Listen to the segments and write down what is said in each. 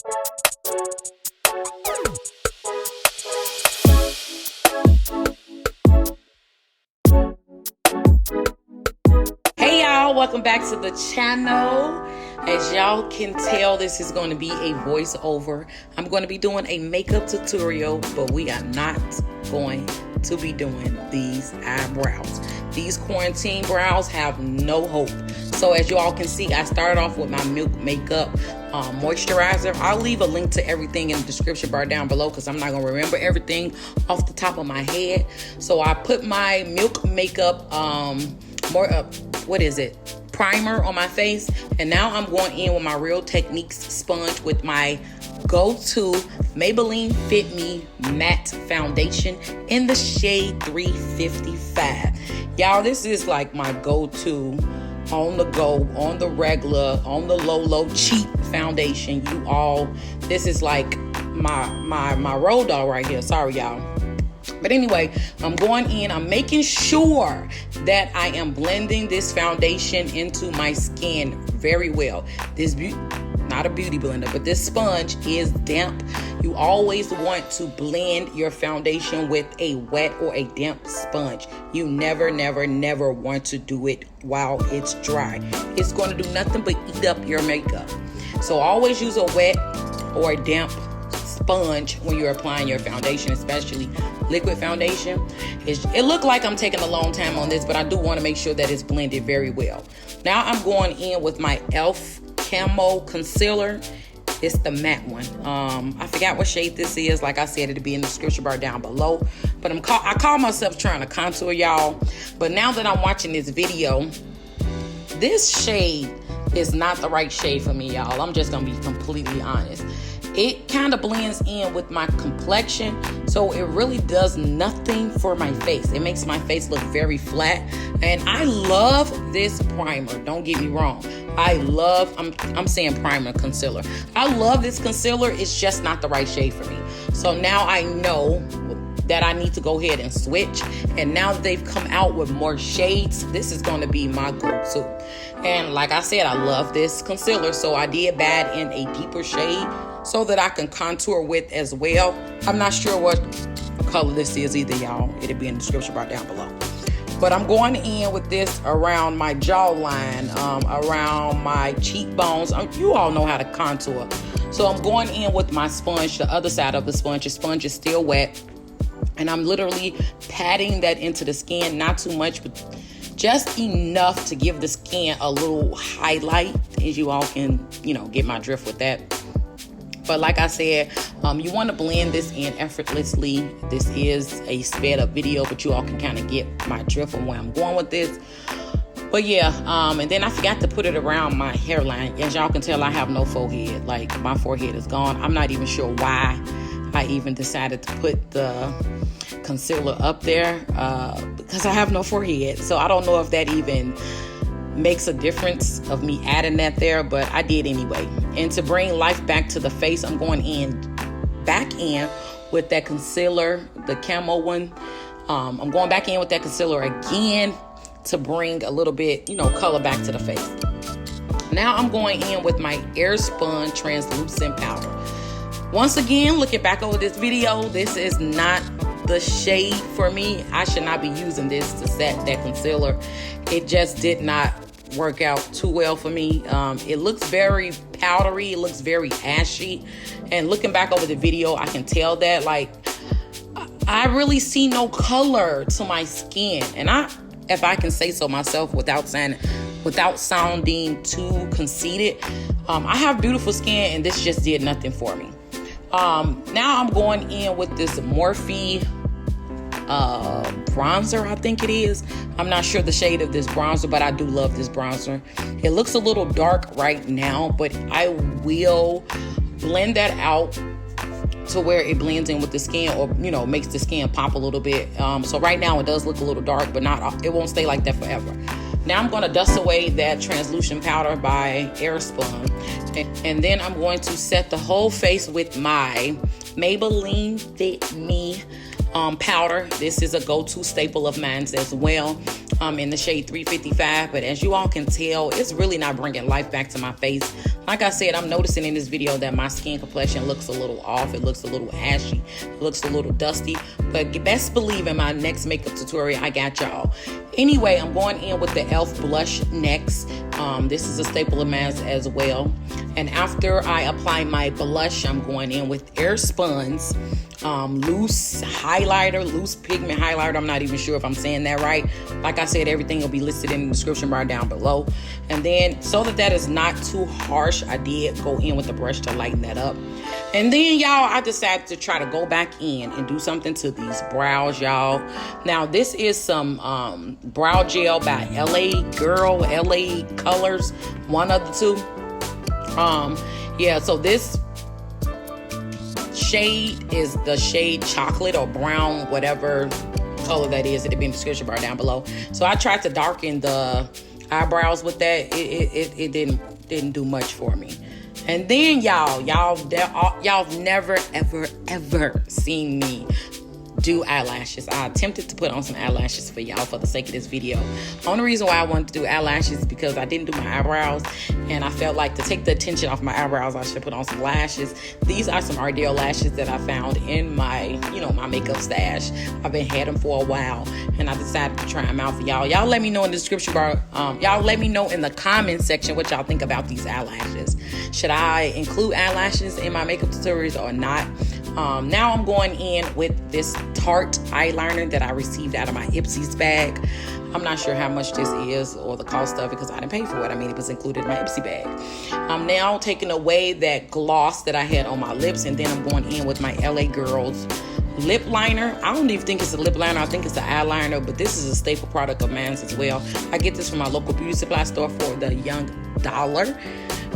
Hey y'all, welcome back to the channel. As y'all can tell, this is going to be a voiceover. I'm going to be doing a makeup tutorial, but we are not going to be doing these eyebrows. These quarantine brows have no hope. So as you all can see, I started off with my Milk Makeup moisturizer. I'll leave a link to everything in the description bar down below because I'm not going to remember everything off the top of my head. So I put my Milk Makeup primer on my face, and now I'm going in with my Real Techniques sponge with my go-to Maybelline Fit Me matte foundation in the shade 355. Y'all, this is like my go-to on the go, on the regular, on the low cheap foundation. You all, this is like my road dog right here. Sorry y'all. But anyway, I'm going in, I'm making sure that I am blending this foundation into my skin very well. This not a beauty blender, but this sponge is damp. You always want to blend your foundation with a wet or a damp sponge. You never want to do it while it's dry. It's going to do nothing but eat up your makeup. So always use a wet or a damp sponge when you're applying your foundation, especially liquid foundation. It looked like I'm taking a long time on this, but I do want to make sure that it's blended very well. Now I'm going in with my e.l.f. Camo Concealer. It's the matte one. I forgot what shade this is. Like I said, it'll be in the description bar down below. But I call myself trying to contour, y'all. But now that I'm watching this video, this shade is not the right shade for me, y'all. I'm just gonna be completely honest. It kind of blends in with my complexion, so it really does nothing for my face. It makes my face look very flat, and I love this primer. Don't get me wrong. I'm saying primer, concealer. I love this concealer. It's just not the right shade for me. So now I know that I need to go ahead and switch. And now that they've come out with more shades, this is going to be my go-to. And like I said, I love this concealer, so I did buy it in a deeper shade so that I can contour with as well. I'm not sure what color this is either, y'all. It'll be in the description bar down below. But I'm going in with this around my jawline, around my cheekbones. You all know how to contour. So I'm going in with my sponge, the other side of the sponge. The sponge is still wet. And I'm literally patting that into the skin, not too much, but just enough to give the skin a little highlight, as you all can, get my drift with that. But like I said, you want to blend this in effortlessly. This is a sped up video, but you all can kind of get my drift on where I'm going with this. But yeah, and then I forgot to put it around my hairline. As y'all can tell, I have no forehead. Like, my forehead is gone. I'm not even sure why I even decided to put the concealer up there, because I have no forehead. So I don't know if that even makes a difference of me adding that there, but I did anyway. And to bring life back to the face, I'm going back in with that concealer, the camo one. I'm going back in with that concealer again to bring a little bit, color back to the face. Now I'm going in with my Airspun translucent powder. Once again, looking back over this video, this is not the shade for me. I should not be using this to set that concealer. It just did not work out too well for me. It looks very powdery. It looks very ashy. And looking back over the video, I can tell that, like, I really see no color to my skin. And if I can say so myself without sounding too conceited, I have beautiful skin, and this just did nothing for me. Now I'm going in with this Morphe bronzer, I think it is. I'm not sure the shade of this bronzer, but I do love this bronzer. It looks a little dark right now, but I will blend that out to where it blends in with the skin, or makes the skin pop a little bit. So right now it does look a little dark, but it won't stay like that forever. Now I'm going to dust away that translucent powder by Airspun, and then I'm going to set the whole face with my Maybelline Fit Me powder. This is a go-to staple of mine as well. in the shade 355. But as you all can tell, it's really not bringing life back to my face. Like I said, I'm noticing in this video that my skin complexion looks a little off. It looks a little ashy. It looks a little dusty. But best believe in my next makeup tutorial, I got y'all. Anyway, I'm going in with the e.l.f. blush next. This is a staple of mine as well. And after I apply my blush, I'm going in with Airspun's loose highlighter, loose pigment highlighter. I'm not even sure if I'm saying that right. Like I said, everything will be listed in the description bar down below. And then, so that is not too harsh, I did go in with the brush to lighten that up. And then, y'all, I decided to try to go back in and do something to these brows, y'all. Now, this is some brow gel by LA Girl, LA Colors, one of the two. Yeah, so this shade is the shade chocolate or brown, whatever color that is. It'll be in the description bar down below. So I tried to darken the eyebrows with that. It didn't do much for me. And then y'all never ever seen me do eyelashes. I attempted to put on some eyelashes for y'all for the sake of this video. The only reason why I wanted to do eyelashes is because I didn't do my eyebrows, and I felt like to take the attention off my eyebrows, I should put on some lashes. These are some Ardell lashes that I found in my, my makeup stash. I've been had them for a while, and I decided to try them out for y'all. Y'all let me know in the description bar. Y'all let me know in the comment section what y'all think about these eyelashes. Should I include eyelashes in my makeup tutorials or not? Now I'm going in with this Tarte eyeliner that I received out of my Ipsy's bag. I'm not sure how much this is or the cost of it because I didn't pay for it. I mean, it was included in my Ipsy bag. I'm now taking away that gloss that I had on my lips, and then I'm going in with my LA Girls lip liner. I don't even think it's a lip liner. I think it's an eyeliner, but this is a staple product of mine as well. I get this from my local beauty supply store for the young $1.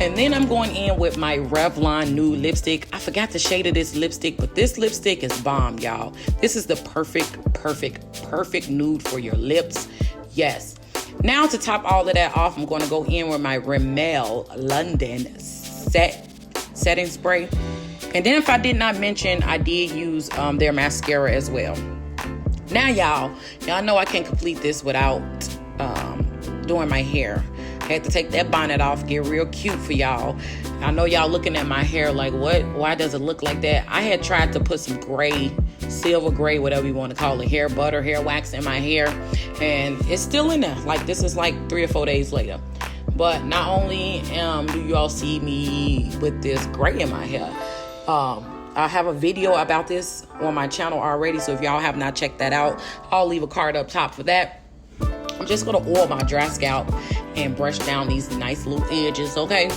And then I'm going in with my Revlon nude lipstick. I forgot the shade of this lipstick, but this lipstick is bomb, y'all. This is the perfect nude for your lips. Yes. Now to top all of that off, I'm going to go in with my Rimmel London setting spray. And then if I did not mention, I did use their mascara as well. Now, y'all know I can't complete this without doing my hair. I had to take that bonnet off, get real cute for y'all. I know y'all looking at my hair like, what? Why does it look like that? I had tried to put some gray, silver gray, whatever you want to call it, hair butter, hair wax in my hair. And it's still in there. Like, this is like 3 or 4 days later. But not only do you all see me with this gray in my hair, I have a video about this on my channel already. So if y'all have not checked that out, I'll leave a card up top for that. I'm just going to oil my dry scalp and brush down these nice little edges, okay?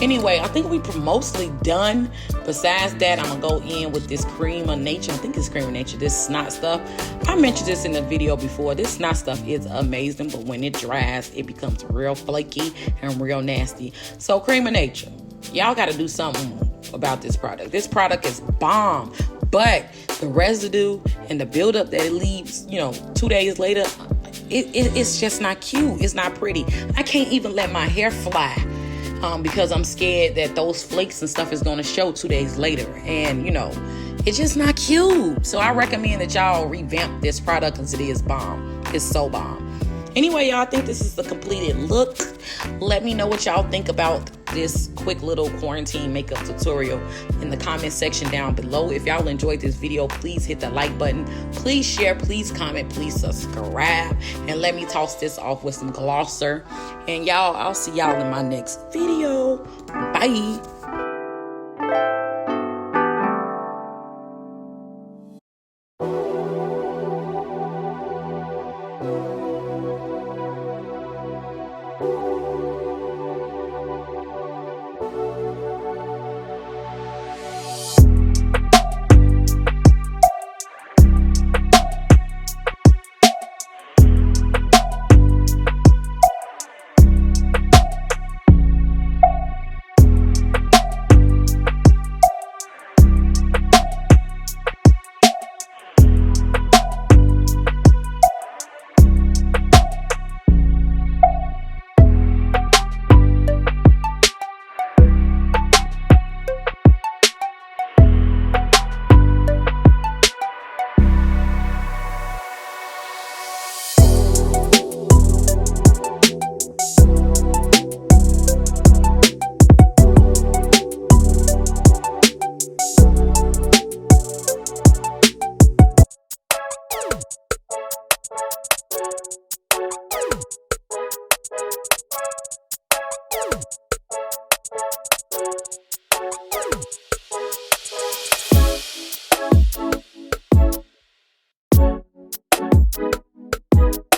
Anyway, I think we're mostly done. Besides that, I'm going to go in with this Cream of Nature. I think it's Cream of Nature, this snot stuff. I mentioned this in the video before. This snot stuff is amazing, but when it dries, it becomes real flaky and real nasty. So Cream of Nature, y'all got to do something about this product. This product is bomb, but the residue and the buildup that it leaves, 2 days later, it's just not cute. It's not pretty. I can't even let my hair fly because I'm scared that those flakes and stuff is going to show 2 days later. And, it's just not cute. So I recommend that y'all revamp this product because it is bomb. It's so bomb. Anyway, y'all, I think this is the completed look. Let me know what y'all think about this quick little quarantine makeup tutorial in the comment section down below. If y'all enjoyed this video, please hit the like button. Please share, please comment, please subscribe. And let me toss this off with some glosser. And y'all, I'll see y'all in my next video. Bye.